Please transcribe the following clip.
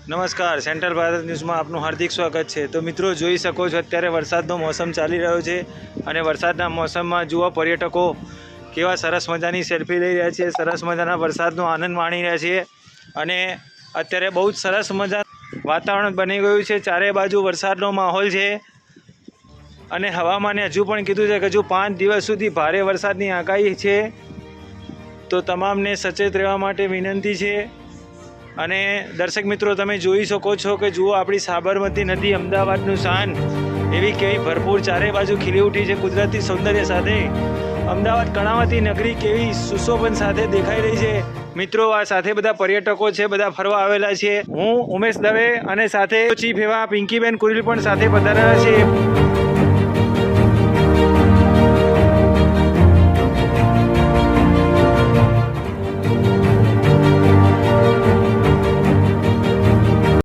નમસ્કાર, સેન્ટ્રલ ભારત ન્યૂઝમાં આપનું હાર્દિક સ્વાગત છે। તો મિત્રો જોઈ શકો છો અત્યારે વરસાદનો મોસમ ચાલી રહ્યો છે અને વરસાદના મોસમમાં જુઓ પર્યટકો કેવા સરસ મજાની સેલ્ફી લઈ રહ્યા છે, સરસ મજાના વરસાદનો આનંદ માણી રહ્યા છે અને અત્યારે બહુ જ સરસ મજા વાતાવરણ બની ગયું છે। ચારે બાજુ વરસાદનો માહોલ છે અને હવામાને હજુ પણ કીધું છે કે હજુ 5 દિવસ સુધી ભારે વરસાદની આગાહી છે, તો તમામને સચેત રહેવા માટે વિનંતી છે। અને દર્શક મિત્રો તમે જોઈ શકો છો કે જુઓ આપણી સાબરમતી નદી અમદાવાદનું શાન એવી કેવી ભરપૂર ચારે બાજુ ખીલી ઉઠી છે કુદરતી સૌંદર્ય સાથે। અમદાવાદ કર્ણાવતી નગરી કેવી સુશોભન સાથે દેખાઈ રહી છે। મિત્રો આ સાથે બધા પર્યટકો છે, બધા ફરવા આવેલા છે। હું ઉમેશ દવે અને સાથે ચીફ એવા પિંકીબેન કુરીલ પણ સાથે પધારેલા છે।